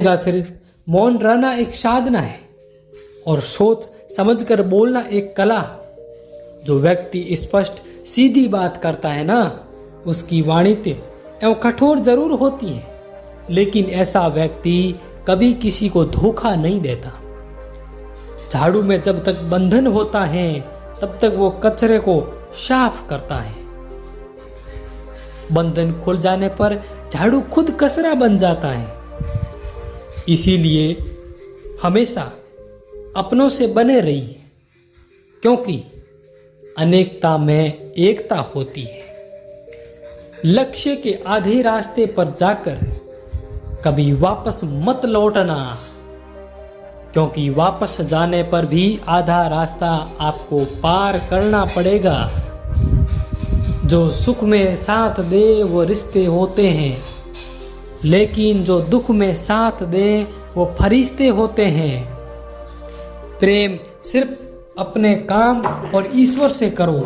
फिर मौन रहना एक साधना है और सोच समझकर बोलना एक कला। जो व्यक्ति स्पष्ट सीधी बात करता है ना, उसकी वाणी एवं कठोर जरूर होती है, लेकिन ऐसा व्यक्ति कभी किसी को धोखा नहीं देता। झाड़ू में जब तक बंधन होता है तब तक वो कचरे को साफ करता है। बंधन खुल जाने पर झाड़ू खुद कचरा बन जाता है। इसीलिए हमेशा अपनों से बने रहिए, क्योंकि अनेकता में एकता होती है। लक्ष्य के आधे रास्ते पर जाकर कभी वापस मत लौटना, क्योंकि वापस जाने पर भी आधा रास्ता आपको पार करना पड़ेगा। जो सुख में साथ दे वो रिश्ते होते हैं, लेकिन जो दुख में साथ दे वो फरिश्ते होते हैं। प्रेम सिर्फ अपने काम और ईश्वर से करो,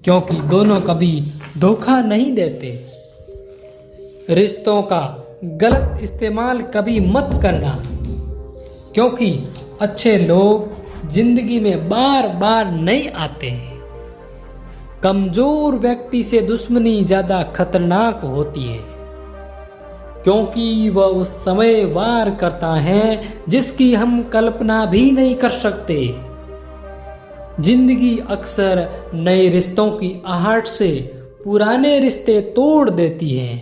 क्योंकि दोनों कभी धोखा नहीं देते। रिश्तों का गलत इस्तेमाल कभी मत करना, क्योंकि अच्छे लोग जिंदगी में बार बार नहीं आते हैं। कमजोर व्यक्ति से दुश्मनी ज्यादा खतरनाक होती है, क्योंकि वह उस समय वार करता है जिसकी हम कल्पना भी नहीं कर सकते। जिंदगी अक्सर नए रिश्तों की आहट से पुराने रिश्ते तोड़ देती है।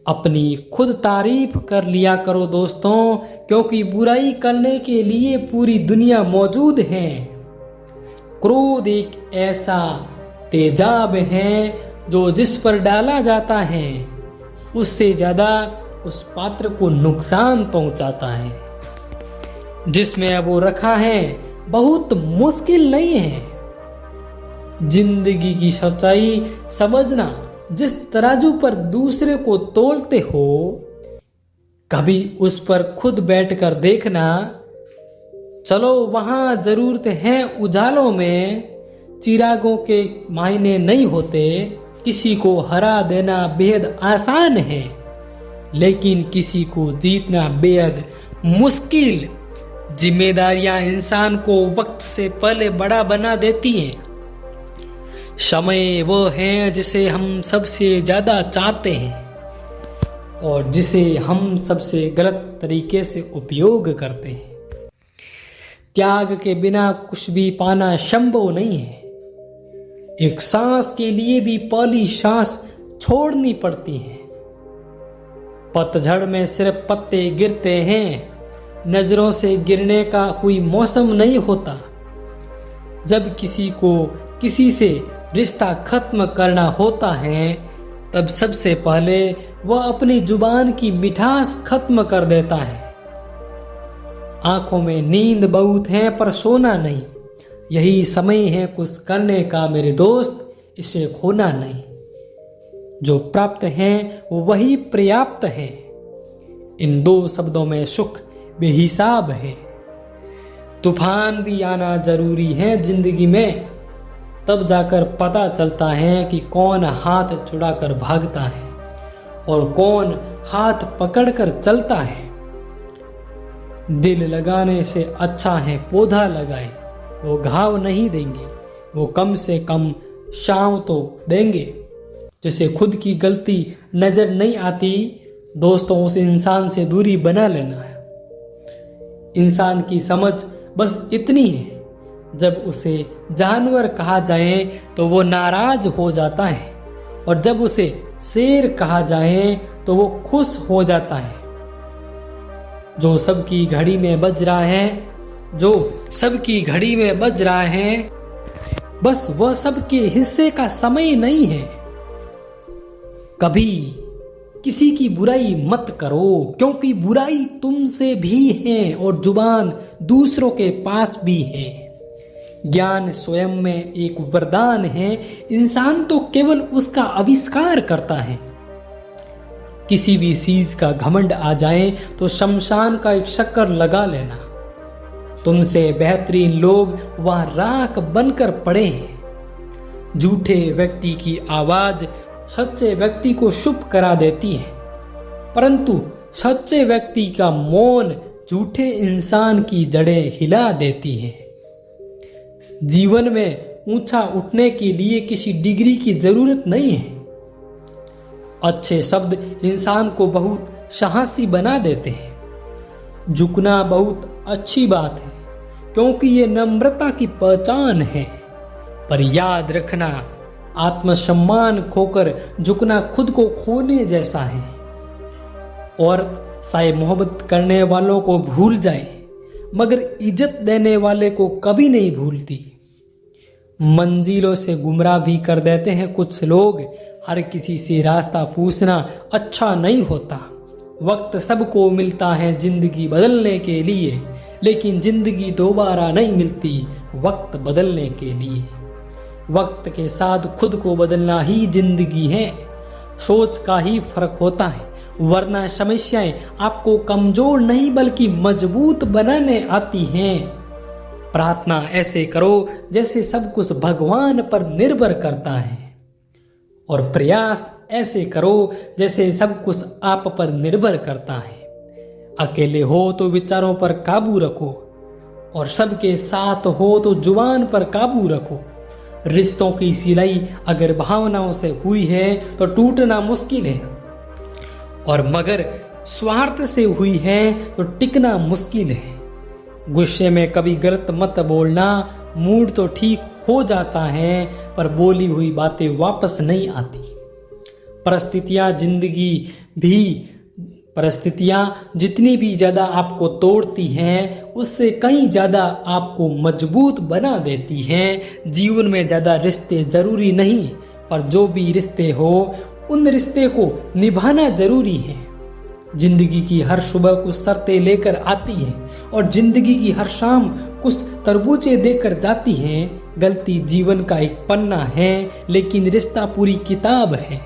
अपनी खुद तारीफ कर लिया करो दोस्तों, क्योंकि बुराई करने के लिए पूरी दुनिया मौजूद है। क्रोध एक ऐसा तेजाब है जो जिस पर डाला जाता है उससे ज्यादा उस पात्र को नुकसान पहुंचाता है। जिसमें अब वो रखा है बहुत मुश्किल नहीं है। जिंदगी की सच्चाई समझना, जिस तराजू पर दूसरे को तोलते हो कभी उस पर खुद बैठकर देखना। चलो वहां जरूरत है उजालों में, चिरागों के मायने नहीं होते। किसी को हरा देना बेहद आसान है, लेकिन किसी को जीतना बेहद मुश्किल। जिम्मेदारियां इंसान को वक्त से पहले बड़ा बना देती हैं। समय वो है जिसे हम सबसे ज्यादा चाहते हैं और जिसे हम सबसे गलत तरीके से उपयोग करते हैं। त्याग के बिना कुछ भी पाना संभव नहीं है। एक सांस के लिए भी पहली सांस छोड़नी पड़ती है। पतझड़ में सिर्फ पत्ते गिरते हैं, नजरों से गिरने का कोई मौसम नहीं होता। जब किसी को किसी से रिश्ता खत्म करना होता है तब सबसे पहले वह अपनी जुबान की मिठास खत्म कर देता है। आंखों में नींद बहुत है पर सोना नहीं। यही समय है कुछ करने का मेरे दोस्त, इसे खोना नहीं। जो प्राप्त है वो वही पर्याप्त है। इन दो शब्दों में सुख बेहिसाब है। तूफान भी आना जरूरी है जिंदगी में, तब जाकर पता चलता है कि कौन हाथ छुड़ाकर भागता है और कौन हाथ पकड़कर चलता है। दिल लगाने से अच्छा है पौधा लगाए, वो घाव नहीं देंगे, वो कम से कम छांव तो देंगे। जिसे खुद की गलती नजर नहीं आती दोस्तों, उस इंसान से दूरी बना लेना है। इंसान की समझ बस इतनी है, जब उसे जानवर कहा जाए तो वो नाराज हो जाता है, और जब उसे शेर कहा जाए तो वो खुश हो जाता है। जो सबकी घड़ी में बज रहा है, जो सबकी घड़ी में बज रहा है, बस वह सबके हिस्से का समय नहीं है। कभी किसी की बुराई मत करो, क्योंकि बुराई तुमसे भी है और जुबान दूसरों के पास भी है। ज्ञान स्वयं में एक वरदान है, इंसान तो केवल उसका आविष्कार करता है। किसी भी चीज का घमंड आ जाए तो शमशान का एक चक्कर लगा लेना। तुमसे बेहतरीन लोग वहां राख बनकर पड़े हैं। झूठे व्यक्ति की आवाज सच्चे व्यक्ति को चुप करा देती है, परंतु सच्चे व्यक्ति का मौन झूठे इंसान की जड़ें हिला देती है। जीवन में ऊंचा उठने के लिए किसी डिग्री की जरूरत नहीं है। अच्छे शब्द इंसान को बहुत साहसी बना देते हैं। झुकना बहुत अच्छी बात है, क्योंकि ये नम्रता की पहचान है। पर याद रखना, आत्मसम्मान खोकर झुकना खुद को खोने जैसा है। औरत शायद मोहब्बत करने वालों को भूल जाए, मगर इज्जत देने वाले को कभी नहीं भूलती। मंजिलों से गुमराह भी कर देते हैं कुछ लोग। हर किसी से रास्ता पूछना अच्छा नहीं होता। वक्त सबको मिलता है जिंदगी बदलने के लिए, लेकिन जिंदगी दोबारा नहीं मिलती वक्त बदलने के लिए। वक्त के साथ खुद को बदलना ही जिंदगी है। सोच का ही फर्क होता है, वरना समस्याएं आपको कमजोर नहीं बल्कि मजबूत बनाने आती हैं। प्रार्थना ऐसे करो जैसे सब कुछ भगवान पर निर्भर करता है, और प्रयास ऐसे करो जैसे सब कुछ आप पर निर्भर करता है। अकेले हो तो विचारों पर काबू रखो, और सबके साथ हो तो जुबान पर काबू रखो। रिश्तों की सिलाई अगर भावनाओं से हुई है तो टूटना मुश्किल है, और मगर स्वार्थ से हुई है तो टिकना मुश्किल है। गुस्से में कभी गलत मत बोलना। मूड तो ठीक हो जाता है, पर बोली हुई बातें वापस नहीं आती। परिस्थितियां जितनी भी ज्यादा आपको तोड़ती हैं, उससे कहीं ज्यादा आपको मजबूत बना देती हैं। जीवन में ज्यादा रिश्ते जरूरी नहीं, पर जो भी रिश्ते हो उन रिश्ते को निभाना जरूरी है। जिंदगी की हर सुबह कुछ शर्तें लेकर आती है, और जिंदगी की हर शाम कुछ तरबूजे देकर जाती हैं। गलती जीवन का एक पन्ना है, लेकिन रिश्ता पूरी किताब है।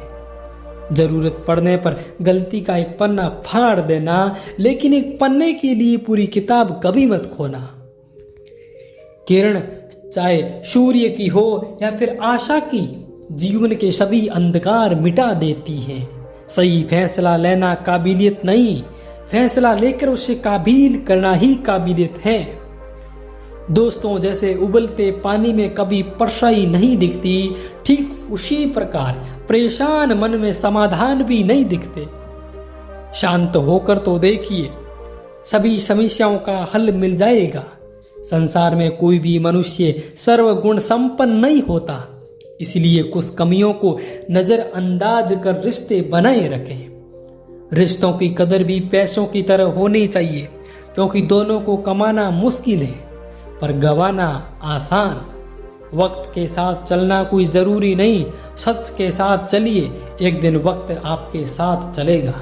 जरूरत पड़ने पर गलती का एक पन्ना फाड़ देना, लेकिन एक पन्ने के लिए पूरी किताब कभी मत खोना। किरण चाहे सूर्य की हो या फिर आशा की, जीवन के सभी अंधकार मिटा देती है। सही फैसला लेना काबिलियत नहीं, फैसला लेकर उसे काबिल करना ही काबिलियत है। दोस्तों, जैसे उबलते पानी में कभी परछाई नहीं दिखती, ठीक उसी प्रकार परेशान मन में समाधान भी नहीं दिखते। शांत होकर तो देखिए, सभी समस्याओं का हल मिल जाएगा। संसार में कोई भी मनुष्य सर्वगुण संपन्न नहीं होता, इसलिए कुछ कमियों को नजरअंदाज कर रिश्ते बनाए रखें। रिश्तों की कदर भी पैसों की तरह होनी चाहिए, क्योंकि दोनों को कमाना मुश्किल है पर गंवाना आसान। वक्त के साथ चलना कोई जरूरी नहीं, सच के साथ चलिए, एक दिन वक्त आपके साथ चलेगा।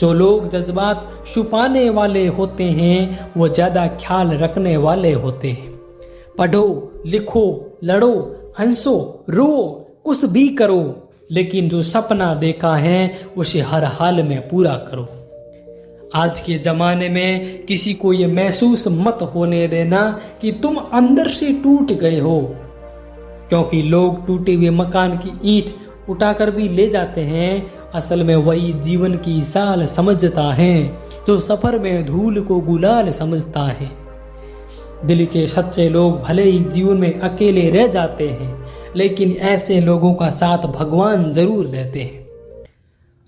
जो लोग जज्बात छुपाने वाले होते हैं, वो ज्यादा ख्याल रखने वाले होते हैं। पढ़ो, लिखो, लड़ो, हंसो, रो, कुछ भी करो, लेकिन जो सपना देखा है उसे हर हाल में पूरा करो। आज के जमाने में किसी को ये महसूस मत होने देना कि तुम अंदर से टूट गए हो, क्योंकि लोग टूटे हुए मकान की ईंट उठाकर भी ले जाते हैं। असल में वही जीवन की साल समझता है जो सफर में धूल को गुलाल समझता है। दिल के सच्चे लोग भले ही जीवन में अकेले रह जाते हैं, लेकिन ऐसे लोगों का साथ भगवान जरूर देते हैं।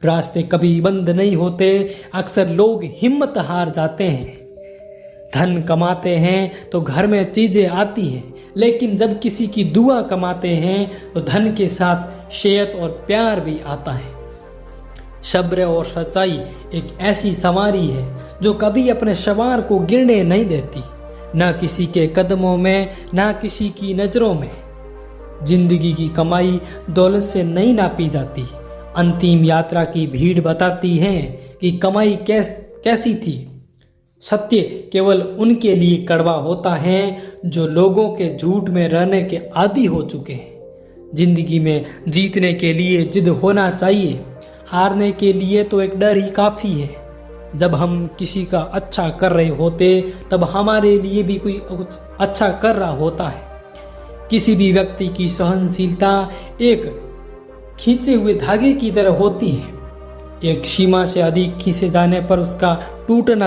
रास्ते कभी बंद नहीं होते, अक्सर लोग हिम्मत हार जाते हैं। धन कमाते हैं तो घर में चीजें आती हैं, लेकिन जब किसी की दुआ कमाते हैं तो धन के साथ सेहत और प्यार भी आता है। सब्र और सच्चाई एक ऐसी सवारी है जो कभी अपने सवार को गिरने नहीं देती, ना किसी के कदमों में, ना किसी की नजरों में। जिंदगी की कमाई दौलत से नहीं नापी जाती। अंतिम यात्रा की भीड़ बताती है कि कमाई कैसी थी। सत्य केवल उनके लिए कड़वा होता है जो लोगों के झूठ में रहने के आदी हो चुके हैं। जिंदगी में जीतने के लिए जिद होना चाहिए, हारने के लिए तो एक डर ही काफी है। जब हम किसी का अच्छा कर रहे होते तब हमारे लिए भी कोई कुछ अच्छा कर रहा होता है। किसी भी व्यक्ति की सहनशीलता एक खींचे हुए धागे की तरह होती है। एक सीमा से अधिक खींचे जाने पर उसका टूटना